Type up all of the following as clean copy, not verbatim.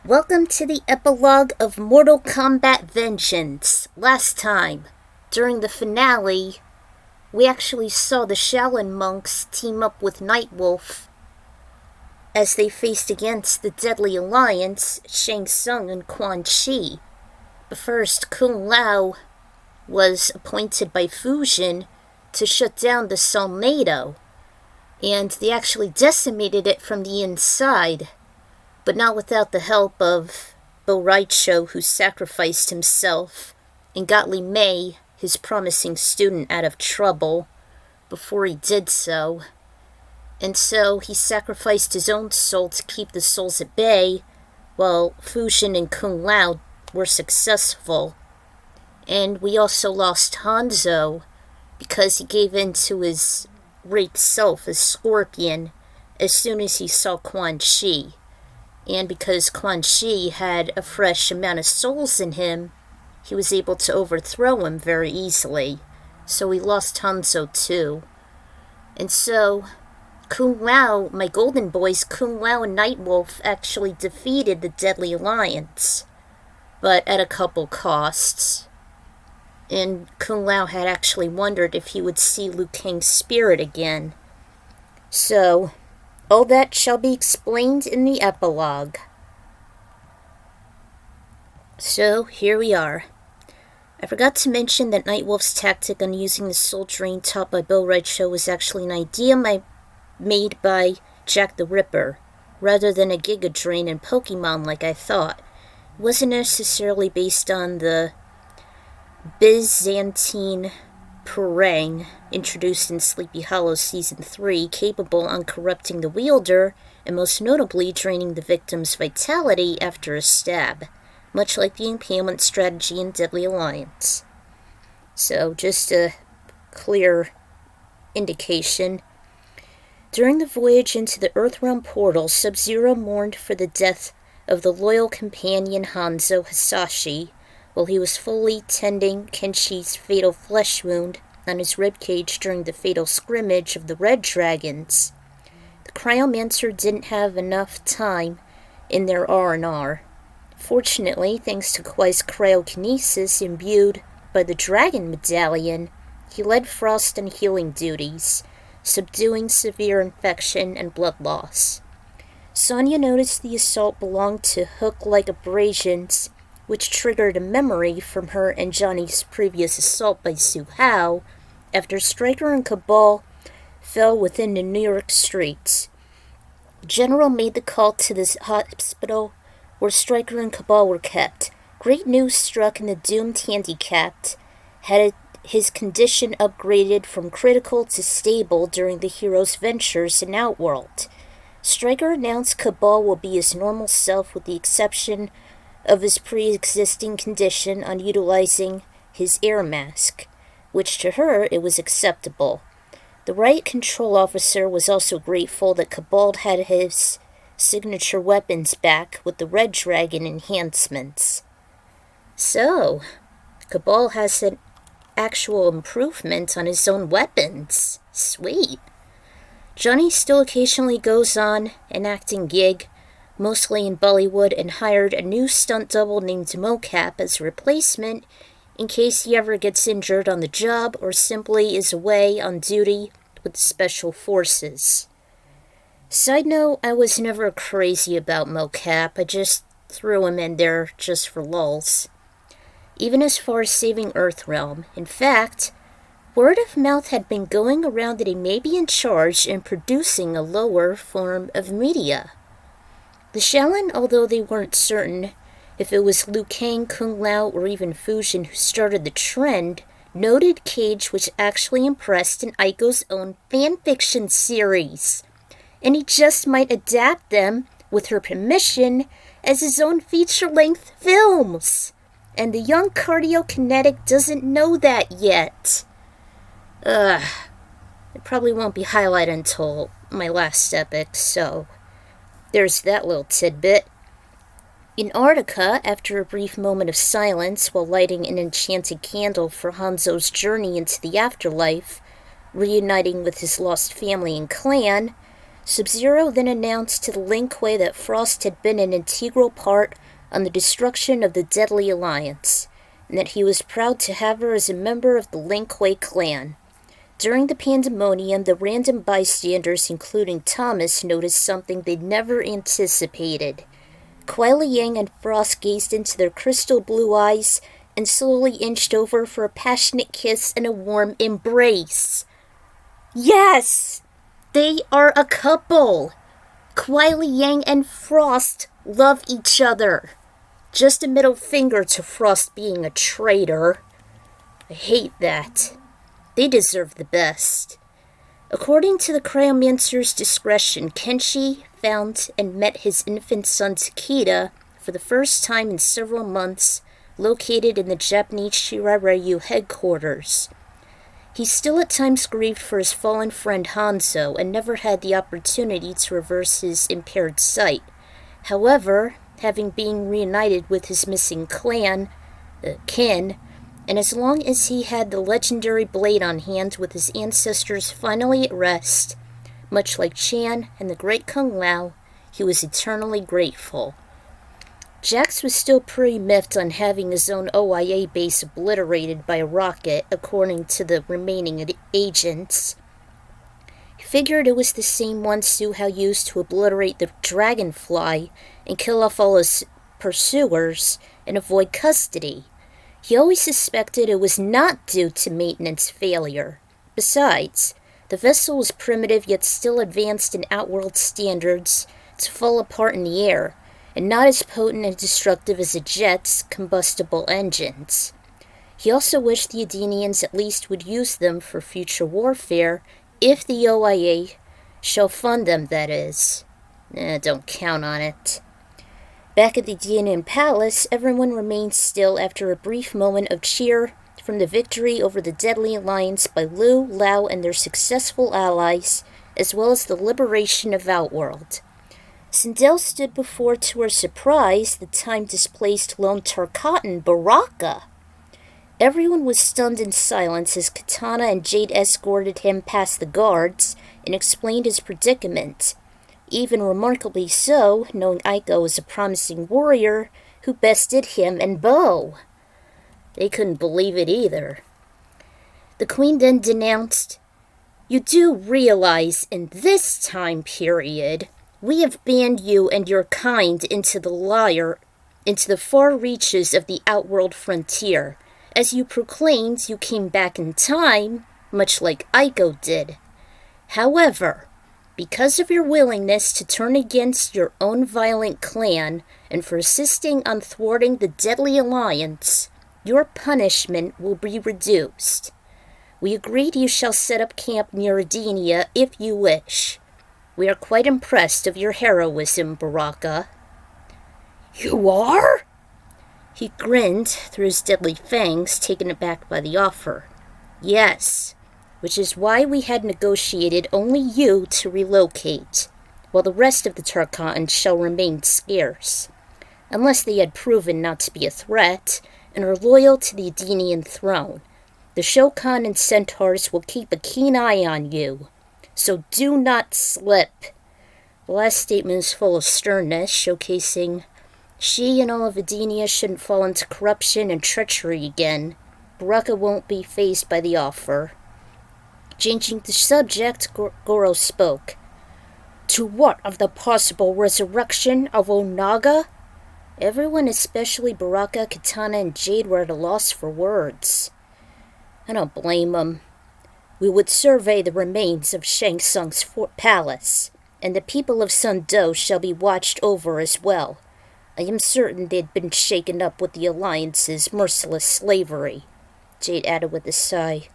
Welcome to the epilogue of Mortal Kombat Vengeance. Last time, during the finale, we actually saw the Shaolin monks team up with Nightwolf as they faced against the Deadly Alliance, Shang Tsung and Quan Chi. But first, Kung Lao was appointed by Fujin to shut down the Solnado, and they actually decimated it from the inside, but not without the help of Bo Raicho, who sacrificed himself and got Li Mei, his promising student, out of trouble before he did so. And so he sacrificed his own soul to keep the souls at bay, while Fujin and Kung Lao were successful. And we also lost Hanzo because he gave in to his raped self as Scorpion as soon as he saw Quan Chi. And because Quan Chi had a fresh amount of souls in him, he was able to overthrow him very easily. So we lost Hanzo too. And so Kung Lao, my golden boys, Kung Lao and Nightwolf actually defeated the Deadly Alliance, but at a couple costs. And Kung Lao had actually wondered if he would see Liu Kang's spirit again. So all that shall be explained in the epilogue. So, here we are. I forgot to mention that Nightwolf's tactic on using the Soul Drain taught by Bo Raicho was actually an idea made by Jack the Ripper, rather than a Giga Drain in Pokemon like I thought. It wasn't necessarily based on the Byzantine Parang, introduced in Sleepy Hollow Season 3, capable on corrupting the wielder, and most notably draining the victim's vitality after a stab, much like the impalement strategy in Deadly Alliance. So, just a clear indication. During the voyage into the Earthrealm portal, Sub-Zero mourned for the death of the loyal companion Hanzo Hasashi, while he was fully tending Kenshi's fatal flesh wound on his ribcage during the fatal scrimmage of the Red Dragons. The Cryomancer didn't have enough time in their R&R. Fortunately, thanks to Kuai's cryokinesis imbued by the Dragon Medallion, he led Frost on healing duties, subduing severe infection and blood loss. Sonya noticed the assault belonged to hook-like abrasions, which triggered a memory from her and Johnny's previous assault by Su Hao after Stryker and Cabal fell within the New York streets. The General made the call to the hospital where Stryker and Cabal were kept. Great news struck, and the doomed handicapped had his condition upgraded from critical to stable during the hero's ventures in Outworld. Stryker announced Cabal will be his normal self with the exception of his pre-existing condition on utilizing his air mask, which to her it was acceptable. The Riot Control Officer was also grateful that Cabal had his signature weapons back with the Red Dragon enhancements. So, Cabal has an actual improvement on his own weapons. Sweet. Johnny still occasionally goes on an acting gig, mostly in Bollywood, and hired a new stunt double named Mocap as a replacement in case he ever gets injured on the job or simply is away on duty with the Special Forces. Side note, I was never crazy about Mocap. I just threw him in there just for lulz. Even as far as saving Earthrealm. In fact, word of mouth had been going around that he may be in charge in producing a lower form of media. The Shaolin, although they weren't certain if it was Liu Kang, Kung Lao, or even Fujin who started the trend, noted Cage was actually impressed in Aiko's own fanfiction series, and he just might adapt them, with her permission, as his own feature-length films. And the young Cardiokinetic doesn't know that yet. It probably won't be highlighted until my last epic, so there's that little tidbit. In Antarctica, after a brief moment of silence while lighting an enchanted candle for Hanzo's journey into the afterlife, reuniting with his lost family and clan, Sub-Zero then announced to the Lin Kuei that Frost had been an integral part on the destruction of the Deadly Alliance, and that he was proud to have her as a member of the Lin Kuei clan. During the pandemonium, the random bystanders, including Thomas, noticed something they'd never anticipated. Kuai, Liang, and Frost gazed into their crystal blue eyes and slowly inched over for a passionate kiss and a warm embrace. Yes! They are a couple! Kuai, Liang, and Frost love each other. Just a middle finger to Frost being a traitor. I hate that. They deserve the best. According to the Cryomancer's discretion, Kenshi found and met his infant son Takeda for the first time in several months, located in the Japanese Shiraryu headquarters. He still at times grieved for his fallen friend Hanzo and never had the opportunity to reverse his impaired sight. However, having been reunited with his missing kin, and as long as he had the legendary blade on hand with his ancestors finally at rest, much like Chan and the great Kung Lao, he was eternally grateful. Jax was still pretty miffed on having his own OIA base obliterated by a rocket, according to the remaining agents. He figured it was the same one Suhao used to obliterate the Dragonfly and kill off all his pursuers and avoid custody. He always suspected it was not due to maintenance failure. Besides, the vessel was primitive yet still advanced in outworld standards to fall apart in the air, and not as potent and destructive as a jet's combustible engines. He also wished the Edenians at least would use them for future warfare, if the OIA shall fund them, that is. Don't count on it. Back at the Edenian Palace, everyone remained still after a brief moment of cheer from the victory over the Deadly Alliance by Liu, Lao, and their successful allies, as well as the liberation of Outworld. Sindel stood before, to her surprise, the time-displaced lone Tarkatan, Baraka. Everyone was stunned in silence as Katana and Jade escorted him past the guards and explained his predicament. Even remarkably so, knowing Aiko was a promising warrior who bested him and Bo. They couldn't believe it either. The Queen then denounced, "You do realize in this time period, we have banned you and your kind into the far reaches of the outworld frontier. As you proclaimed, you came back in time, much like Aiko did. However, because of your willingness to turn against your own violent clan and for insisting on thwarting the Deadly Alliance, your punishment will be reduced. We agreed you shall set up camp near Edenia if you wish. We are quite impressed of your heroism, Baraka." "You are?" He grinned through his deadly fangs, taken aback by the offer. "Yes, which is why we had negotiated only you to relocate, while the rest of the Tarkatans shall remain scarce, unless they had proven not to be a threat and are loyal to the Edenian throne. The Shokan and Centaurs will keep a keen eye on you, so do not slip." The last statement is full of sternness, showcasing she and all of Edenia shouldn't fall into corruption and treachery again. Baraka won't be fazed by the offer. Changing the subject, Goro spoke. "To what of the possible resurrection of Onaga?" Everyone, especially Baraka, Katana, and Jade, were at a loss for words. I don't blame them. We would survey the remains of Shang Tsung's palace, and the people of Sundou shall be watched over as well. I am certain they'd been shaken up with the Alliance's merciless slavery," Jade added with a sigh.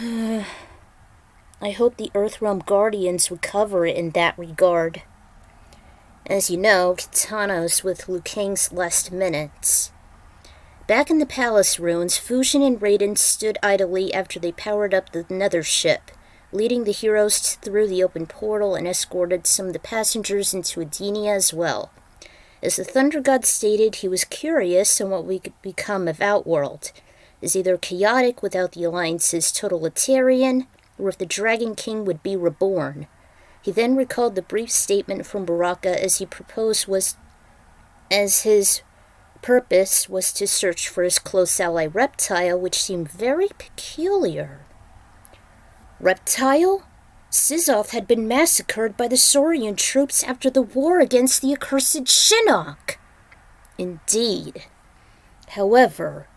"I hope the Earthrealm Guardians would cover it in that regard." As you know, Katana was with Liu Kang's last minutes. Back in the palace ruins, Fujin and Raiden stood idly after they powered up the nether ship, leading the heroes through the open portal and escorted some of the passengers into Edenia as well. As the Thunder God stated, he was curious on what would become of Outworld, as either chaotic without the Alliance's totalitarian, or if the Dragon King would be reborn. He then recalled the brief statement from Baraka as his purpose was to search for his close ally Reptile, which seemed very peculiar. Reptile? Sizoth had been massacred by the Saurian troops after the war against the accursed Shinnok. Indeed. However,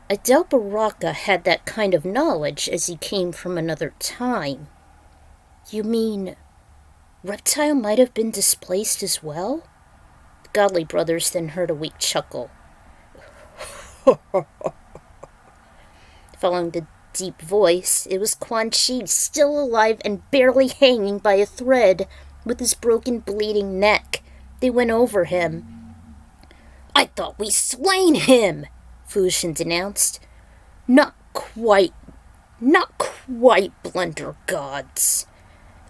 I doubt Baraka had that kind of knowledge as he came from another time. You mean Reptile might have been displaced as well? The godly brothers then heard a weak chuckle. Following the deep voice, it was Quan Chi, still alive and barely hanging by a thread, with his broken, bleeding neck. They went over him. "I thought we slain him," Fujin denounced. Not quite, Blunder Gods."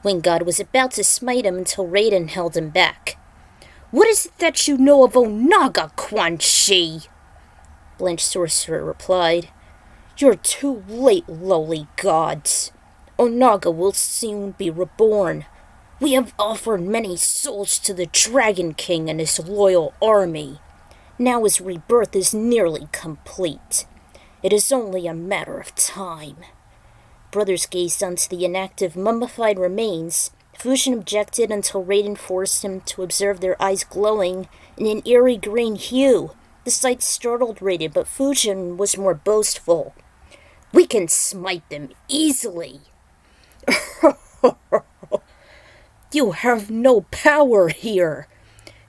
Wing God was about to smite him until Raiden held him back. "What is it that you know of Onaga, Quan Chi?" Blanche Sorcerer replied. "You're too late, lowly gods. Onaga will soon be reborn. We have offered many souls to the Dragon King and his loyal army. Now his rebirth is nearly complete. It is only a matter of time." Brothers gazed onto the inactive, mummified remains. Fujin objected until Raiden forced him to observe their eyes glowing in an eerie green hue. The sight startled Raiden, but Fujin was more boastful. "We can smite them easily." "You have no power here.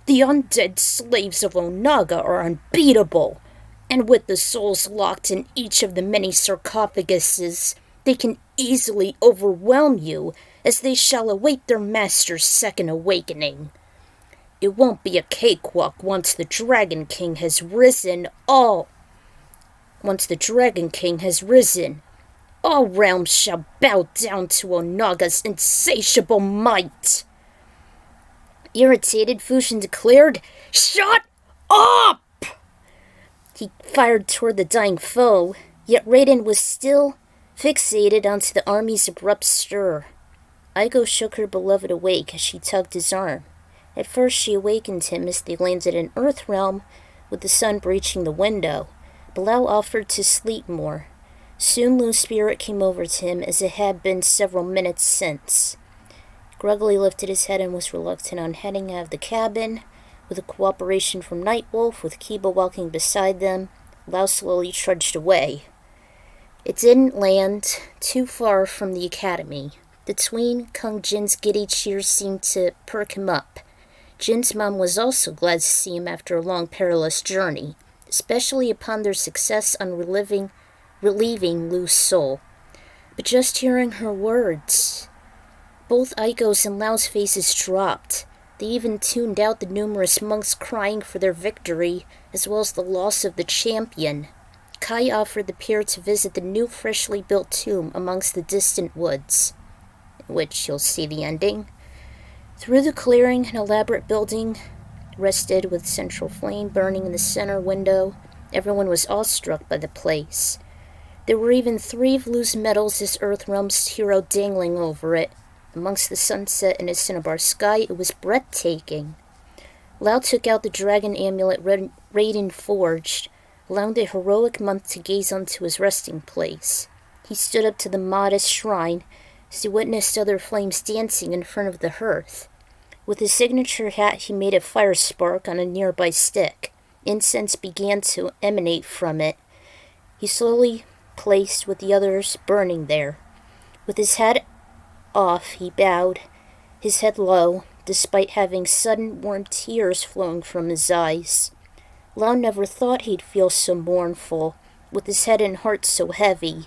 The undead slaves of Onaga are unbeatable, and with the souls locked in each of the many sarcophaguses, they can easily overwhelm you, as they shall await their master's second awakening. It won't be a cakewalk once the Dragon King has risen. All realms shall bow down to Onaga's insatiable might." Irritated, Fujin declared, "Shut up!" He fired toward the dying foe, yet Raiden was still fixated onto the army's abrupt stir. Aiko shook her beloved awake as she tugged his arm. At first she awakened him as they landed in Earthrealm, with the sun breaching the window. Bilal offered to sleep more. Soon Lu's spirit came over to him as it had been several minutes since. Gruggly lifted his head and was reluctant on heading out of the cabin. With the cooperation from Nightwolf, with Kiba walking beside them, Lao slowly trudged away. It didn't land too far from the academy. The tween Kung Jin's giddy cheers seemed to perk him up. Jin's mom was also glad to see him after a long, perilous journey, especially upon their success on relieving Lu's soul. But just hearing her words, both Aiko's and Lao's faces dropped. They even tuned out the numerous monks crying for their victory, as well as the loss of the champion. Kai offered the pair to visit the new freshly built tomb amongst the distant woods, in which you'll see the ending. Through the clearing, an elaborate building rested with central flame burning in the center window. Everyone was awestruck by the place. There were even 3 of Lu's medals as Earthrealm's hero dangling over it. Amongst the sunset and a cinnabar sky, it was breathtaking. Lao took out the dragon amulet Raiden forged, allowing the heroic monk to gaze onto his resting place. He stood up to the modest shrine as he witnessed other flames dancing in front of the hearth. With his signature hat, he made a fire spark on a nearby stick. Incense began to emanate from it. He slowly placed with the others burning there. With his head off, he bowed, his head low, despite having sudden warm tears flowing from his eyes. Lao never thought he'd feel so mournful, with his head and heart so heavy,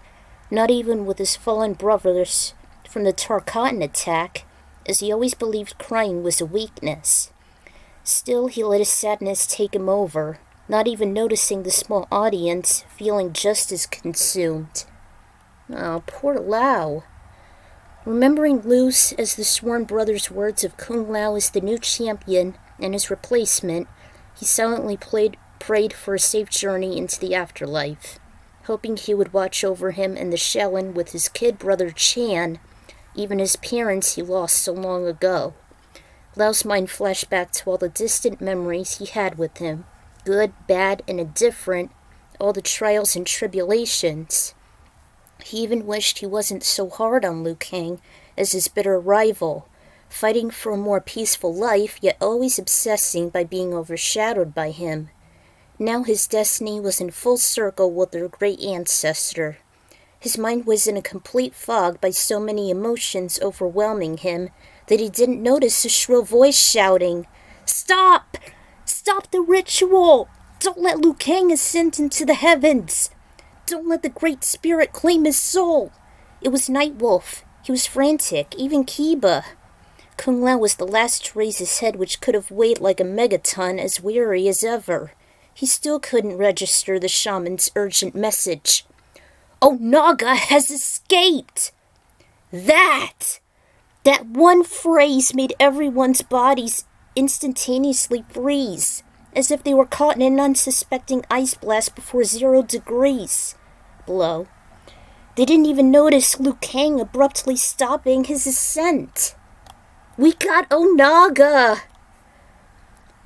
not even with his fallen brothers from the Tarkatan attack, as he always believed crying was a weakness. Still, he let his sadness take him over, not even noticing the small audience feeling just as consumed. Oh, poor Lao. Remembering Lu's as the sworn brother's words of Kung Lao as the new champion and his replacement, he silently prayed for a safe journey into the afterlife, hoping he would watch over him and the Shaolin with his kid brother Chan even his parents he lost so long ago. Lao's mind flashed back to all the distant memories he had with him, good, bad, and indifferent, all the trials and tribulations. He even wished he wasn't so hard on Liu Kang as his bitter rival, fighting for a more peaceful life, yet always obsessing by being overshadowed by him. Now his destiny was in full circle with their great ancestor. His mind was in a complete fog by so many emotions overwhelming him that he didn't notice a shrill voice shouting, "Stop! Stop the ritual! Don't let Liu Kang ascend into the heavens! Don't let the Great Spirit claim his soul!" It was Nightwolf. He was frantic, even Kiba. Kung Lao was the last to raise his head, which could have weighed like a megaton, as weary as ever. He still couldn't register the shaman's urgent message. "Onaga has escaped!" That one phrase made everyone's bodies instantaneously freeze, as if they were caught in an unsuspecting ice blast before 0 degrees below. They didn't even notice Liu Kang abruptly stopping his ascent. "We got Onaga!"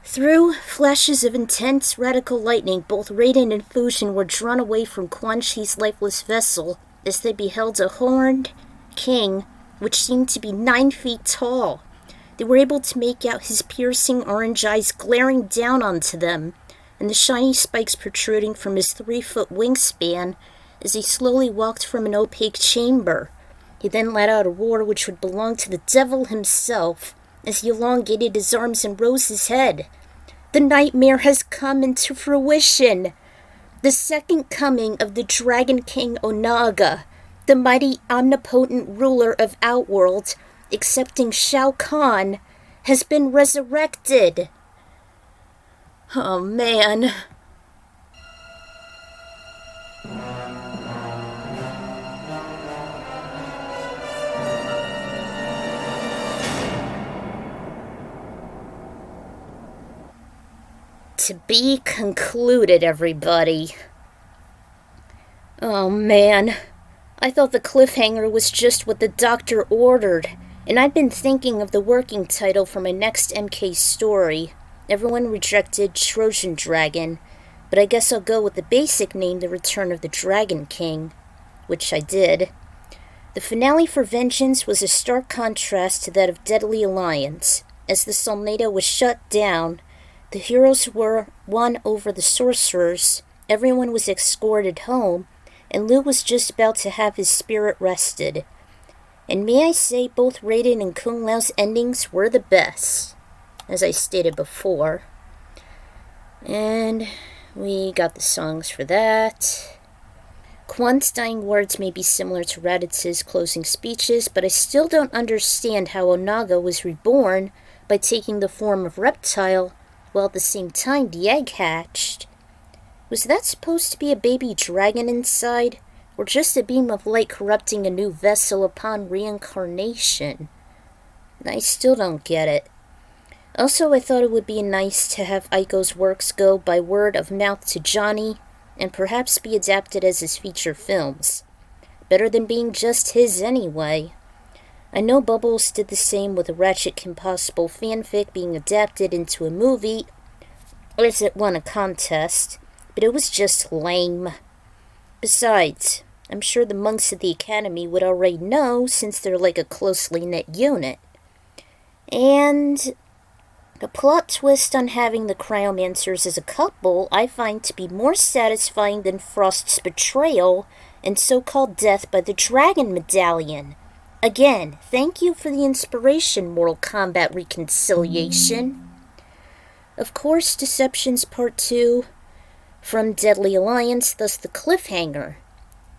Through flashes of intense, radical lightning, both Raiden and Fujin were drawn away from Quan Chi's lifeless vessel as they beheld a horned king which seemed to be 9 feet tall. They were able to make out his piercing orange eyes glaring down onto them, and the shiny spikes protruding from his 3-foot wingspan as he slowly walked from an opaque chamber. He then let out a roar which would belong to the devil himself as he elongated his arms and rose his head. The nightmare has come into fruition. The second coming of the Dragon King Onaga, the mighty omnipotent ruler of Outworld, accepting Shao Kahn, has been resurrected. Oh man. To be concluded, everybody. Oh man, I thought the cliffhanger was just what the doctor ordered, and I'd been thinking of the working title for my next MK story. Everyone rejected Trojan Dragon, but I guess I'll go with the basic name, The Return of the Dragon King, which I did. The finale for Vengeance was a stark contrast to that of Deadly Alliance. As the Solnado was shut down, the heroes were won over the sorcerers, everyone was escorted home, and Liu was just about to have his spirit rested. And may I say, both Raiden and Kung Lao's endings were the best, as I stated before. And we got the songs for that. Quan's dying words may be similar to Raditz's closing speeches, but I still don't understand how Onaga was reborn by taking the form of reptile, while at the same time the egg hatched. Was that supposed to be a baby dragon inside, or just a beam of light corrupting a new vessel upon reincarnation? I still don't get it. Also, I thought it would be nice to have Aiko's works go by word of mouth to Johnny, and perhaps be adapted as his feature films. Better than being just his anyway. I know Bubbles did the same with a Ratchet Impossible fanfic being adapted into a movie, as it won a contest, but it was just lame. Besides, I'm sure the monks at the Academy would already know since they're like a closely knit unit. And the plot twist on having the Cryomancers as a couple I find to be more satisfying than Frost's betrayal and so-called death by the Dragon Medallion. Again, thank you for the inspiration, Mortal Kombat Reconciliation. Of course, Deceptions Part 2 from Deadly Alliance, thus the cliffhanger.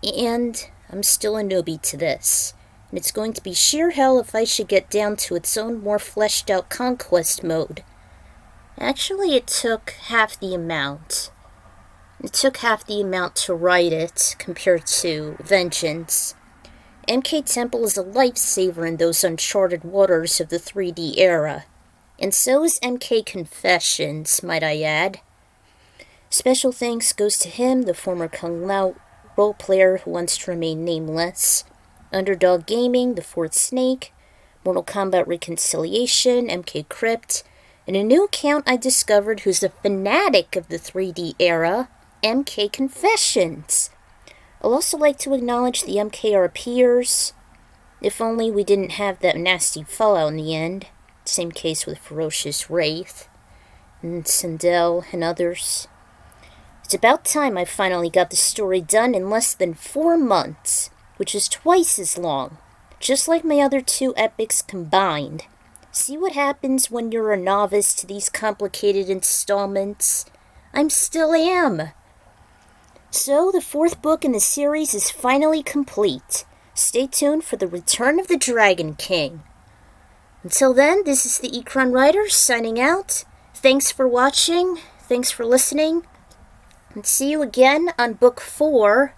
And I'm still a newbie to this. And it's going to be sheer hell if I should get down to its own more fleshed out conquest mode. Actually, it took half the amount. It took half the amount to write it compared to Vengeance. MK Temple is a lifesaver in those uncharted waters of the 3D era. And so is MK Confessions, might I add. Special thanks goes to him, the former Kung Lao role player who wants to remain nameless. Underdog Gaming, The Fourth Snake, Mortal Kombat Reconciliation, MK Crypt, and a new account I discovered who's a fanatic of the 3D era, MK Confessions. I'll also like to acknowledge the MKRPers. If only we didn't have that nasty fallout in the end. Same case with Ferocious Wraith, and Sindel, and others. It's about time I finally got the story done in less than 4 months, which is twice as long, just like my other 2 epics combined. See what happens when you're a novice to these complicated installments? I still am. So, the 4th book in the series is finally complete. Stay tuned for the return of the Dragon King. Until then, this is the Ekron Writer signing out. Thanks for watching, thanks for listening, and see you again on Book 4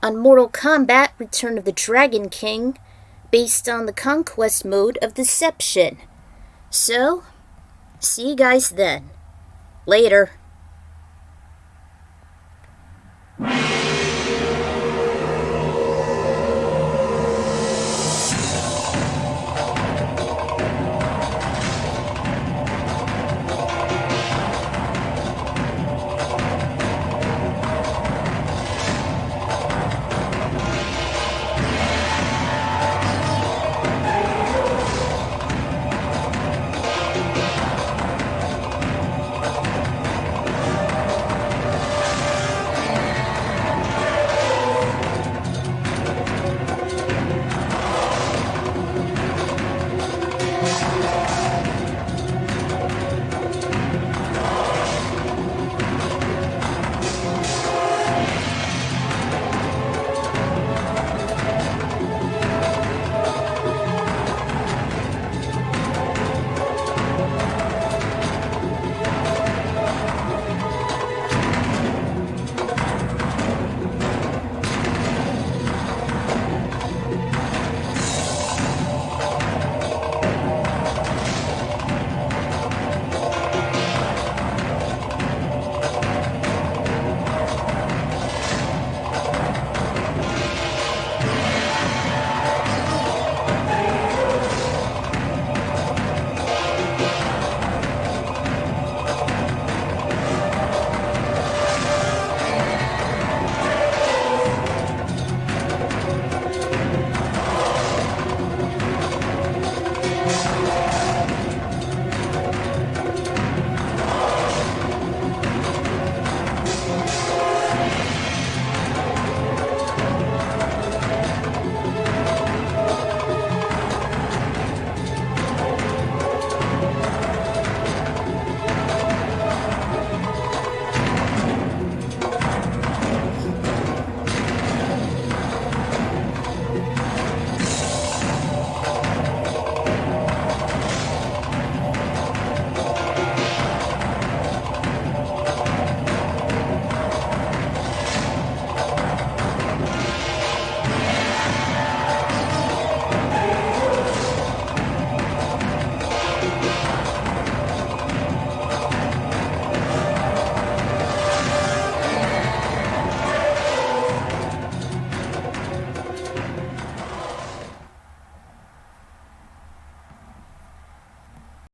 on Mortal Kombat Return of the Dragon King, based on the Conquest mode of Deception. So, see you guys then. Later.